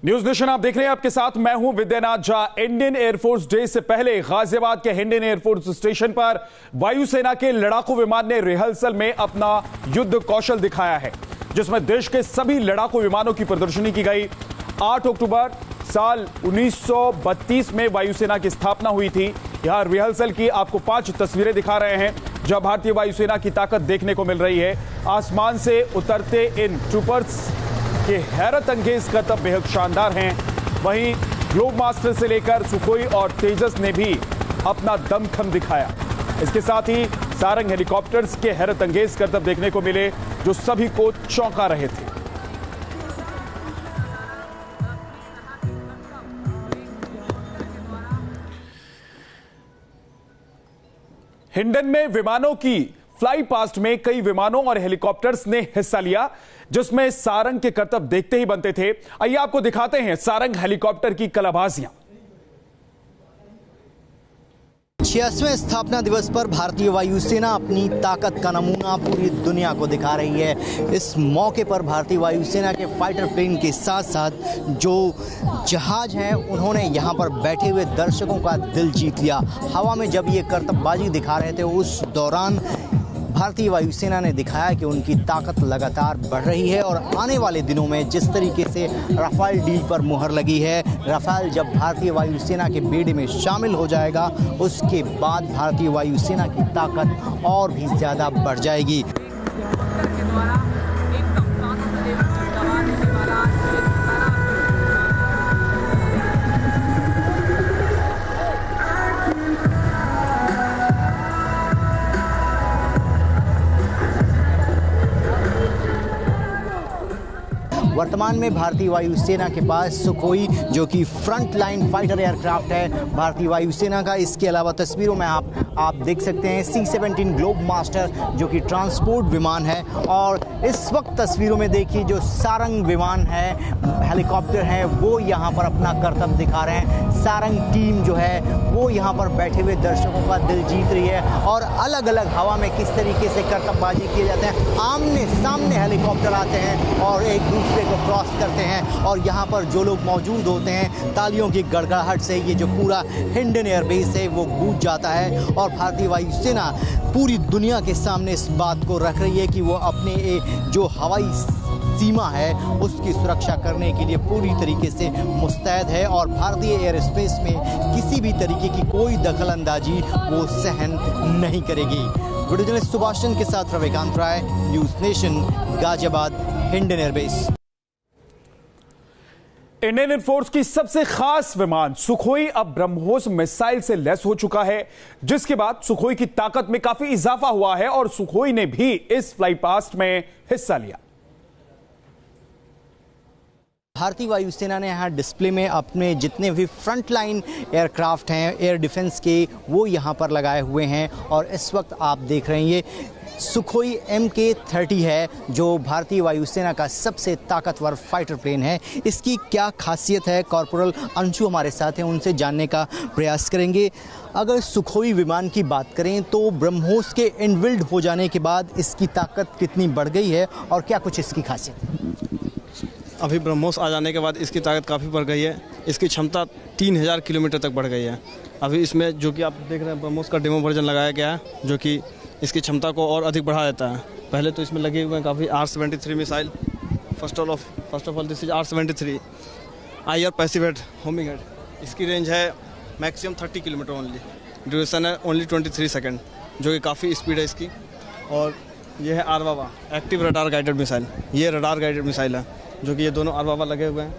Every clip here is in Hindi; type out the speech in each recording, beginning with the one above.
न्यूज नेशन आप देख रहे हैं, आपके साथ मैं हूं Vidyanath Jha. Indian air force day से पहले गाजियाबाद के हिंडन एयरफोर्स स्टेशन पर वायुसेना के लड़ाकू विमान ने रिहर्सल में अपना युद्ध कौशल दिखाया है, जिसमें देश के सभी लड़ाकू विमानों की प्रदर्शनी की गई। 8 अक्टूबर साल 1932 में वायुसेना की स्थापना हुई थी। यहां रिहर्सल की आपको 5 तस्वीरें दिखा रहे हैं, जहां भारतीय वायुसेना की ताकत देखने को मिल रही है। आसमान से उतरते इन ट्रूपर्स के हैरत अंगेज करतब बेहद शानदार हैं। वहीं ग्लोब मास्टर से लेकर सुखोई और तेजस ने भी अपना दमखम दिखाया। इसके साथ ही सारंग हेलीकॉप्टर्स के हैरत अंगेज करतब देखने को मिले, जो सभी को चौंका रहे थे। हिंडन में विमानों की फ्लाई पास्ट में कई विमानों और हेलीकॉप्टर्स ने हिस्सा लिया, जिसमें सारंग के करतब देखते ही बनते थे। आइए आपको दिखाते हैं सारंग हेलीकॉप्टर की कलाबाजियां। 66वें स्थापना दिवस पर भारतीय वायुसेना अपनी ताकत का नमूना पूरी दुनिया को दिखा रही है। इस मौके पर भारतीय वायुसेना के फाइटर प्लेन के साथ साथ जो जहाज हैं, उन्होंने यहां पर बैठे हुए दर्शकों का दिल जीत लिया। हवा में जब ये करतबबाजी दिखा रहे थे, उस दौरान भारतीय वायुसेना ने दिखाया कि उनकी ताकत लगातार बढ़ रही है और आने वाले दिनों में जिस तरीके से राफेल डील पर मुहर लगी है, राफेल जब भारतीय वायुसेना के बेड़े में शामिल हो जाएगा, उसके बाद भारतीय वायुसेना की ताकत और भी ज़्यादा बढ़ जाएगी। वर्तमान में भारतीय वायुसेना के पास सुखोई, जो कि फ्रंट लाइन फाइटर एयरक्राफ्ट है भारतीय वायुसेना का। इसके अलावा तस्वीरों में आप देख सकते हैं C-17 ग्लोब मास्टर, जो कि ट्रांसपोर्ट विमान है। और इस वक्त तस्वीरों में देखिए, जो सारंग विमान है, हेलीकॉप्टर है, वो यहाँ पर अपना करतब दिखा रहे हैं। सारंग टीम जो है वो यहाँ पर बैठे हुए दर्शकों का दिल जीत रही है और अलग अलग हवा में किस तरीके से करतबबाजी किए जाते हैं। आमने सामने हेलीकॉप्टर आते हैं और एक दूसरे को क्रॉस करते हैं, और यहाँ पर जो लोग मौजूद होते हैं, तालियों की गड़गड़ाहट से ये जो पूरा हिंडन एयरबेस है वो गूंज जाता है। और भारतीय वायुसेना पूरी दुनिया के सामने इस बात को रख रही है कि वो अपने जो हवाई सीमा है उसकी सुरक्षा करने के लिए पूरी तरीके से मुस्तैद है और भारतीय एयर स्पेस में किसी भी तरीके की कोई दखलंदाजी वो सहन नहीं करेगी। वीडियो जर्नलिस्ट सुभाष चंद्र के साथ Ravikant Rai, News Nation, Ghaziabad, Hindon airbase. Indian air force की सबसे खास विमान सुखोई अब ब्रह्मोस मिसाइल से लैस हो चुका है, जिसके बाद सुखोई की ताकत में काफी इजाफा हुआ है और सुखोई ने भी इस फ्लाई पास्ट में हिस्सा लिया। भारतीय वायुसेना ने यहाँ डिस्प्ले में अपने जितने भी फ्रंट लाइन एयरक्राफ्ट हैं एयर डिफेंस के, वो यहाँ पर लगाए हुए हैं। और इस वक्त आप देख रहे हैं ये सुखोई MK-30 है, जो भारतीय वायुसेना का सबसे ताकतवर फाइटर प्लेन है। इसकी क्या खासियत है, कॉर्पोरल अंशु हमारे साथ हैं, उनसे जानने का प्रयास करेंगे। अगर सुखोई विमान की बात करें तो ब्रह्मोस के इनबिल्ड हो जाने के बाद इसकी ताकत कितनी बढ़ गई है और क्या कुछ इसकी खासियत है? अभी ब्रह्मोस आ जाने के बाद इसकी ताकत काफ़ी बढ़ गई है। इसकी क्षमता 3000 किलोमीटर तक बढ़ गई है। अभी इसमें जो कि आप देख रहे हैं, ब्रह्मोस का डेमो वर्जन लगाया गया है, जो कि इसकी क्षमता को और अधिक बढ़ा देता है। पहले तो इसमें लगे हुए हैं काफ़ी R-73 missile. First of all this is R-73 IR passive head homing head. इसकी रेंज है मैक्सिमम 30 किलोमीटर ओनली, ड्यूरेशन है ओनली 23 सेकेंड, जो कि काफ़ी स्पीड है इसकी। और ये है आरवावा एक्टिव रडार गाइडेड मिसाइल। ये रडार गाइडेड मिसाइल है, जो कि ये दोनों आरवावा लगे हुए हैं।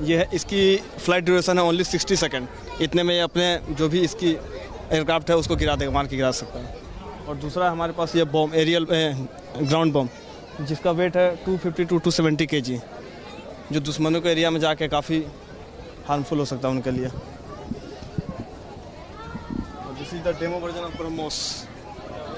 ये है, इसकी फ्लाइट ड्यूरेशन है ओनली 60 सेकेंड। इतने में ये अपने जो भी इसकी एयरक्राफ्ट है उसको गिरा देगा, मार के गिरा सकता है। और दूसरा हमारे पास ये बॉम्ब, एरियल ग्राउंड बॉम्ब, जिसका वेट है 250 to 270 kg, जो दुश्मनों के एरिया में जाके काफ़ी हार्मफुल हो सकता है उनके लिए। This is the demo version of BrahMos,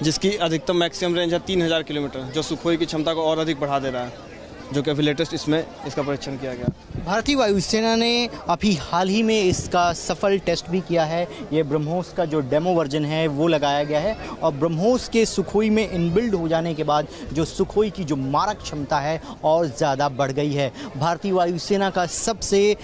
जिसकी अधिकतम मैक्सिमम रेंज है 3000 किलोमीटर, जो सुखोई की क्षमता को और अधिक बढ़ा दे रहा है। जो कि अभी लेटेस्ट इसमें इसका परीक्षण किया गया। भारतीय वायुसेना ने अभी हाल ही में इसका सफल टेस्ट भी किया है। ये ब्रह्मोस का जो डेमो वर्जन है वो लगाया गया है और ब्रह्मोस के सुखोई में इनबिल्ड हो जाने के बाद जो सुखोई की जो मारक क्षमता है और ज़्यादा बढ़ गई है। भारतीय वायुसेना का सबसे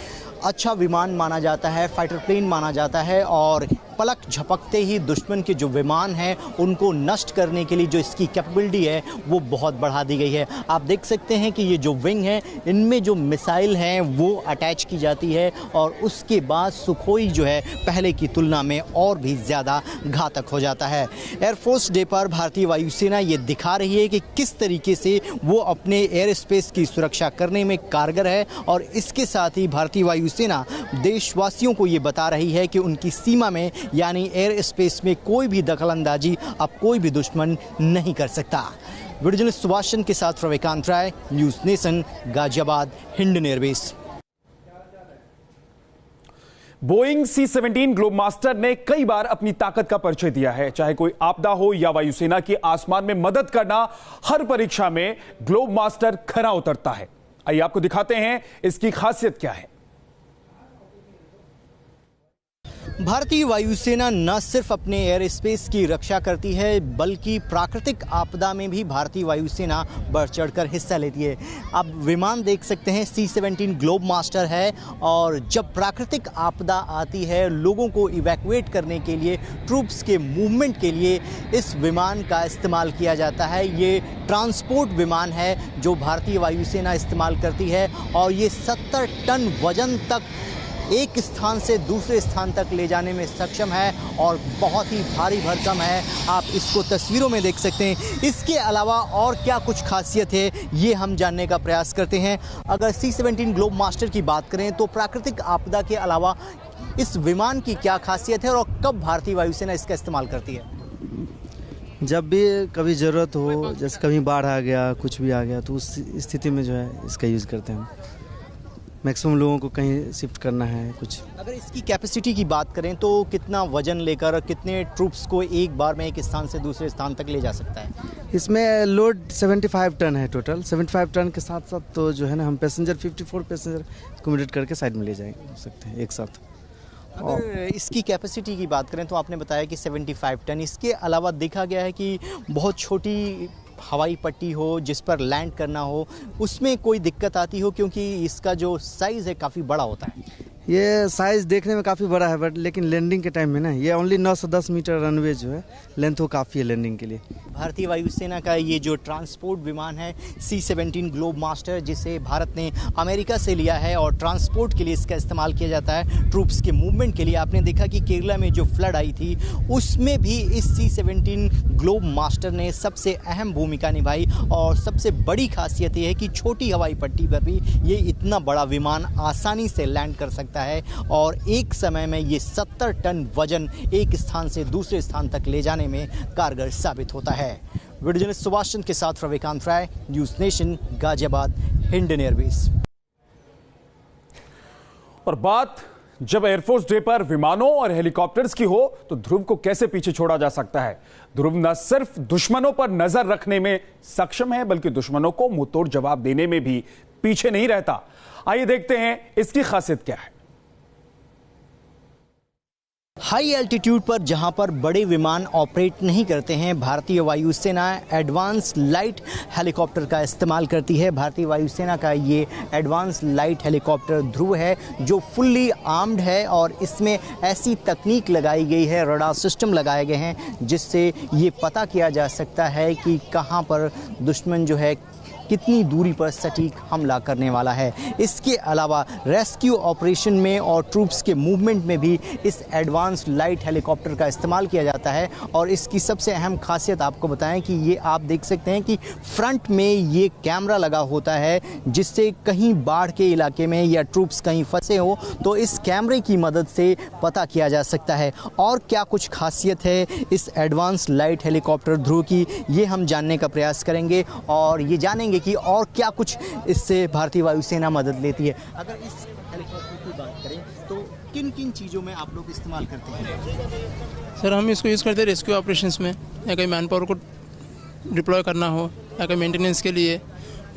अच्छा विमान माना जाता है, फाइटर प्लेन माना जाता है और पलक झपकते ही दुश्मन के जो विमान हैं उनको नष्ट करने के लिए जो इसकी कैपेबिलिटी है वो बहुत बढ़ा दी गई है। आप देख सकते हैं कि ये जो विंग है इनमें जो मिसाइल हैं वो अटैच की जाती है और उसके बाद सुखोई जो है पहले की तुलना में और भी ज़्यादा घातक हो जाता है। एयरफोर्स डे पर भारतीय वायुसेना ये दिखा रही है कि किस तरीके से वो अपने एयर स्पेस की सुरक्षा करने में कारगर है और इसके साथ ही भारतीय वायुसेना देशवासियों को ये बता रही है कि उनकी सीमा में यानी एयर स्पेस में कोई भी दखलंदाजी अब कोई भी दुश्मन नहीं कर सकता। वीडियो जर्नलिस्ट सुभाष चंद्र के साथ Ravikant Rai, News Nation, Ghaziabad, Hindon airbase. Boeing C-17 Globemaster ने कई बार अपनी ताकत का परिचय दिया है। चाहे कोई आपदा हो या वायुसेना की आसमान में मदद करना, हर परीक्षा में ग्लोबमास्टर खरा उतरता है। आइए आपको दिखाते हैं इसकी खासियत क्या है। भारतीय वायुसेना न सिर्फ अपने एयर स्पेस की रक्षा करती है बल्कि प्राकृतिक आपदा में भी भारतीय वायुसेना बढ़ चढ़कर हिस्सा लेती है। अब विमान देख सकते हैं C-17 ग्लोबमास्टर है और जब प्राकृतिक आपदा आती है लोगों को इवैक्यूएट करने के लिए, ट्रूप्स के मूवमेंट के लिए इस विमान का इस्तेमाल किया जाता है। ये ट्रांसपोर्ट विमान है जो भारतीय वायुसेना इस्तेमाल करती है और ये 70 टन वजन तक एक स्थान से दूसरे स्थान तक ले जाने में सक्षम है और बहुत ही भारी भरकम है। आप इसको तस्वीरों में देख सकते हैं। इसके अलावा और क्या कुछ खासियत है ये हम जानने का प्रयास करते हैं। अगर C-17 ग्लोबमास्टर की बात करें तो प्राकृतिक आपदा के अलावा इस विमान की क्या खासियत है और कब भारतीय वायुसेना इसका इस्तेमाल करती है? जब भी कभी ज़रूरत हो, जैसे कभी बाढ़ आ गया, कुछ भी आ गया, तो उस स्थिति में जो है इसका यूज़ करते हैं। मैक्सिमम लोगों को कहीं शिफ्ट करना है कुछ। अगर इसकी कैपेसिटी की बात करें तो कितना वजन लेकर कितने ट्रूप्स को एक बार में एक स्थान से दूसरे स्थान तक ले जा सकता है? इसमें लोड 75 टन है टोटल। 75 टन के साथ साथ तो जो है ना हम पैसेंजर 54 पैसेंजर अकोमोडेट करके साइड में ले जा सकते हैं एक साथ। अगर इसकी कैपेसिटी की बात करें तो आपने बताया कि 75 टन। इसके अलावा देखा गया है कि बहुत छोटी हवाई पट्टी हो जिस पर लैंड करना हो उसमें कोई दिक्कत आती हो क्योंकि इसका जो साइज़ है काफ़ी बड़ा होता है। ये साइज़ देखने में काफ़ी बड़ा है बट लेकिन लैंडिंग के टाइम में ना ये ओनली 9 से 10 मीटर रनवे जो है लेंथ वो काफ़ी है लैंडिंग के लिए। भारतीय वायुसेना का ये जो ट्रांसपोर्ट विमान है C-17 ग्लोबमास्टर जिसे भारत ने अमेरिका से लिया है और ट्रांसपोर्ट के लिए इसका इस्तेमाल किया जाता है, ट्रूप्स के मूवमेंट के लिए। आपने देखा कि केरला में जो फ्लड आई थी उसमें भी इस C-17 ग्लोबमास्टर ने सबसे अहम भूमिका निभाई और सबसे बड़ी खासियत ये है कि छोटी हवाई पट्टी पर भी ये इतना बड़ा विमान आसानी से लैंड कर सकता है और एक समय में ये 70 टन वजन एक स्थान से दूसरे स्थान तक ले जाने में कारगर साबित होता है। वीडियो जर्नलिस्ट सुभाष चंद्र के साथ Ravikant Rai, News Nation, Ghaziabad, Hindon airbase. और बात जब एयरफोर्स डे पर विमानों और हेलीकॉप्टर्स की हो तो ध्रुव को कैसे पीछे छोड़ा जा सकता है। ध्रुव न सिर्फ दुश्मनों पर नजर रखने में सक्षम है बल्कि दुश्मनों को मुंहतोड़ जवाब देने में भी पीछे नहीं रहता। आइए देखते हैं इसकी खासियत क्या है। हाई एल्टीट्यूड पर जहां पर बड़े विमान ऑपरेट नहीं करते हैं भारतीय वायुसेना एडवांस लाइट हेलीकॉप्टर का इस्तेमाल करती है। भारतीय वायुसेना का ये एडवांस लाइट हेलीकॉप्टर ध्रुव है जो फुल्ली आर्म्ड है और इसमें ऐसी तकनीक लगाई गई है, रडार सिस्टम लगाए गए हैं जिससे ये पता किया जा सकता है कि कहां पर दुश्मन जो है कितनी दूरी पर सटीक हमला करने वाला है। इसके अलावा रेस्क्यू ऑपरेशन में और ट्रूप्स के मूवमेंट में भी इस एडवांस लाइट हेलीकॉप्टर का इस्तेमाल किया जाता है और इसकी सबसे अहम खासियत आपको बताएं कि ये आप देख सकते हैं कि फ्रंट में ये कैमरा लगा होता है जिससे कहीं बाढ़ के इलाके में या ट्रूप्स कहीं फंसे हो तो इस कैमरे की मदद से पता किया जा सकता है। और क्या कुछ खासियत है इस एडवांस लाइट हेलीकॉप्टर ध्रुव की ये हम जानने का प्रयास करेंगे और ये जानेंगे कि और क्या कुछ इससे भारतीय वायुसेना मदद लेती है। अगर इस हेलीकॉप्टर की बात करें तो किन किन चीज़ों में आप लोग इस्तेमाल करते हैं? सर हम इसको यूज़ करते हैं रेस्क्यू ऑपरेशंस में या कहीं मैन पावर को डिप्लॉय करना हो या कहीं मेंटेनेंस के लिए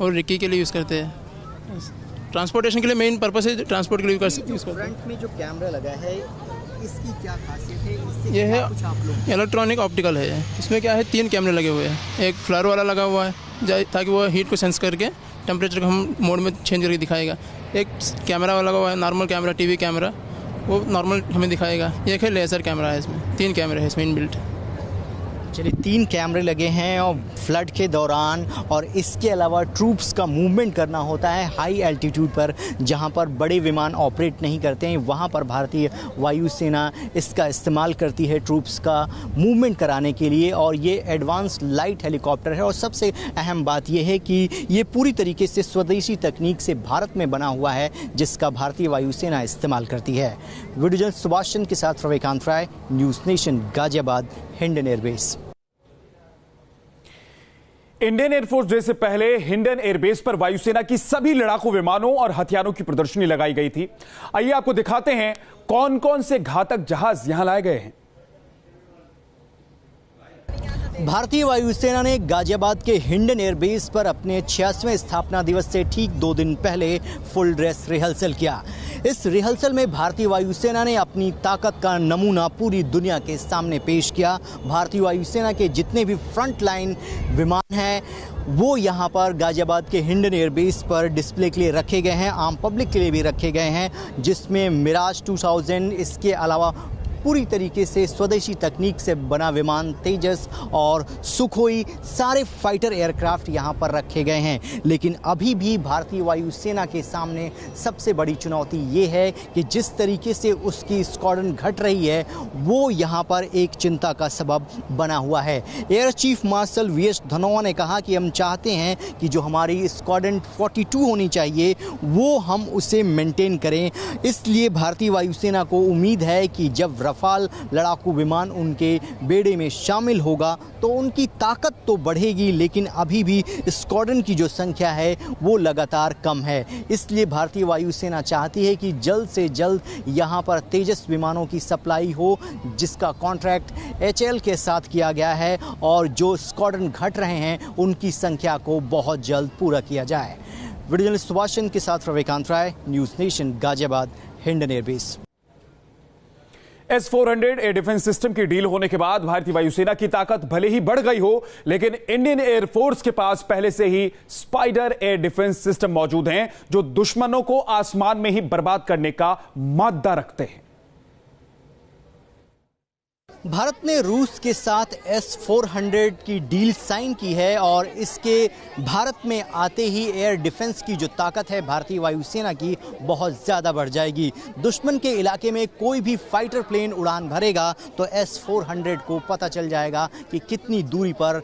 और रिक्की के लिए यूज़ करते हैं। ट्रांसपोर्टेशन के लिए मेन पर्पस है, ट्रांसपोर्ट के लिए यूज़ करते हैं। फ्रंट में जो कैमरा लगा है इसकी क्या खासियत है? इससे ये है कुछ आप लोग इलेक्ट्रॉनिक ऑप्टिकल है। इसमें क्या है, 3 कैमरे लगे हुए हैं। एक फ्लर वाला लगा हुआ है ताकि वो हीट को सेंस करके टेम्परेचर को हम मोड में चेंज करके दिखाएगा। एक कैमरा वाला लगा हुआ है, नॉर्मल कैमरा, टीवी कैमरा, वो नॉर्मल हमें दिखाएगा। एक है लेज़र कैमरा है, इसमें 3 कैमरे हैं इसमें इनबिल्ट। चलिए 3 कैमरे लगे हैं और फ्लड के दौरान, और इसके अलावा ट्रूप्स का मूवमेंट करना होता है हाई एल्टीट्यूड पर, जहां पर बड़े विमान ऑपरेट नहीं करते हैं। वहां पर भारतीय वायुसेना इसका इस्तेमाल करती है ट्रूप्स का मूवमेंट कराने के लिए, और ये एडवांस लाइट हेलीकॉप्टर है। और सबसे अहम बात यह है कि ये पूरी तरीके से स्वदेशी तकनीक से भारत में बना हुआ है, जिसका भारतीय वायुसेना इस्तेमाल करती है। वीडियो जर्नलिस्ट सुभाष चंद्र के साथ Ravikant Rai, News Nation, Ghaziabad, Hindon airbase. Indian air force day से पहले हिंडन एयरबेस पर वायुसेना की सभी लड़ाकू विमानों और हथियारों की प्रदर्शनी लगाई गई थी। आइए आपको दिखाते हैं कौन कौन से घातक जहाज यहां लाए गए हैं। भारतीय वायुसेना ने गाजियाबाद के हिंडन एयरबेस पर अपने 86वें स्थापना दिवस से ठीक 2 दिन पहले फुल ड्रेस रिहर्सल किया। इस रिहर्सल में भारतीय वायुसेना ने अपनी ताकत का नमूना पूरी दुनिया के सामने पेश किया। भारतीय वायुसेना के जितने भी फ्रंट लाइन विमान हैं वो यहाँ पर गाजियाबाद के हिंडन एयरबेस पर डिस्प्ले के लिए रखे गए हैं, आम पब्लिक के लिए भी रखे गए हैं, जिसमें मिराज 2000, इसके अलावा पूरी तरीके से स्वदेशी तकनीक से बना विमान तेजस और सुखोई, सारे फाइटर एयरक्राफ्ट यहाँ पर रखे गए हैं। लेकिन अभी भी भारतीय वायुसेना के सामने सबसे बड़ी चुनौती ये है कि जिस तरीके से उसकी स्क्वाड्रन घट रही है वो यहाँ पर एक चिंता का सबब बना हुआ है। Air chief marshal VS Dhanoa ने कहा कि हम चाहते हैं कि जो हमारी स्क्वाड्रन 42 होनी चाहिए वो हम उसे मेंटेन करें। इसलिए भारतीय वायुसेना को उम्मीद है कि जब रफाल लड़ाकू विमान उनके बेड़े में शामिल होगा तो उनकी ताकत तो बढ़ेगी, लेकिन अभी भी स्क्वाड्रन की जो संख्या है वो लगातार कम है। इसलिए भारतीय वायुसेना चाहती है कि जल्द से जल्द यहाँ पर तेजस विमानों की सप्लाई हो, जिसका कॉन्ट्रैक्ट एचएएल के साथ किया गया है, और जो स्क्वाड्रन घट रहे हैं उनकी संख्या को बहुत जल्द पूरा किया जाए। वीडियो जर्नलिस्ट सुभाष चंद्र के साथ Ravikant Rai, News Nation, Ghaziabad, Hindon airbase. S-400 air defence system की डील होने के बाद भारतीय वायुसेना की ताकत भले ही बढ़ गई हो, लेकिन इंडियन एयरफोर्स के पास पहले से ही स्पाइडर एयर डिफेंस सिस्टम मौजूद हैं, जो दुश्मनों को आसमान में ही बर्बाद करने का मादा रखते हैं। भारत ने रूस के साथ S-400 की डील साइन की है, और इसके भारत में आते ही एयर डिफेंस की जो ताकत है भारतीय वायुसेना की बहुत ज़्यादा बढ़ जाएगी। दुश्मन के इलाके में कोई भी फाइटर प्लेन उड़ान भरेगा तो S-400 को पता चल जाएगा कि कितनी दूरी पर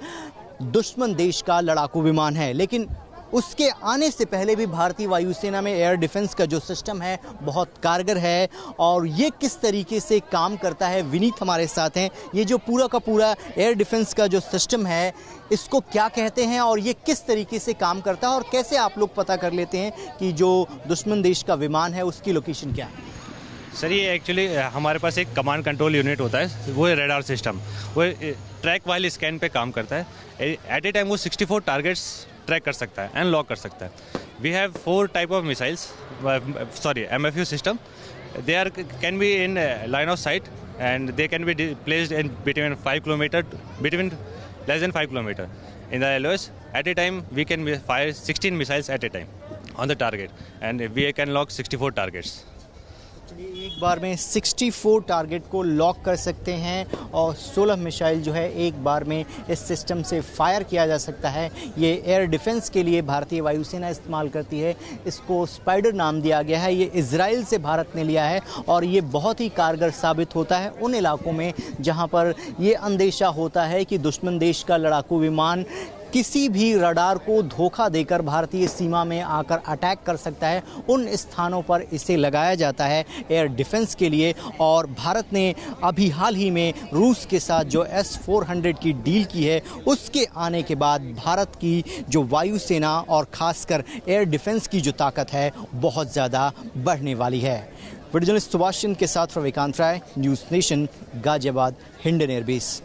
दुश्मन देश का लड़ाकू विमान है। लेकिन उसके आने से पहले भी भारतीय वायुसेना में एयर डिफेंस का जो सिस्टम है बहुत कारगर है, और ये किस तरीके से काम करता है, विनीत हमारे साथ हैं। ये जो पूरा का पूरा एयर डिफेंस का जो सिस्टम है इसको क्या कहते हैं, और ये किस तरीके से काम करता है, और कैसे आप लोग पता कर लेते हैं कि जो दुश्मन देश का विमान है उसकी लोकेशन क्या है? सर, ये एक्चुअली हमारे पास एक कमांड कंट्रोल यूनिट होता है, वो है रेडार सिस्टम। वो ट्रैक वाइल स्कैन पे काम करता है। एट ए टाइम वो 64 टारगेट्स ट्रैक कर सकता है एंड लॉक कर सकता है। We have 4 type of missiles, MFU system. They are can be in line of sight and they can be placed in between 5 kilometre, between less than 5 kilometre in the LOS. At a time we can fire 16 missiles at a time on the target, and we can lock 64 targets. एक बार में 64 टारगेट को लॉक कर सकते हैं, और 16 मिसाइल जो है एक बार में इस सिस्टम से फायर किया जा सकता है। ये एयर डिफेंस के लिए भारतीय वायुसेना इस्तेमाल करती है। इसको स्पाइडर नाम दिया गया है। ये इजराइल से भारत ने लिया है, और ये बहुत ही कारगर साबित होता है उन इलाकों में जहां पर ये अंदेशा होता है कि दुश्मन देश का लड़ाकू विमान किसी भी रडार को धोखा देकर भारतीय सीमा में आकर अटैक कर सकता है। उन स्थानों पर इसे लगाया जाता है एयर डिफेंस के लिए। और भारत ने अभी हाल ही में रूस के साथ जो S-400 की डील की है, उसके आने के बाद भारत की जो वायुसेना और खासकर एयर डिफेंस की जो ताकत है बहुत ज़्यादा बढ़ने वाली है। वीडियो जर्नलिस्ट सुभाष चंद्र के साथ Ravikant Rai, News Nation, Ghaziabad, Hindon airbase.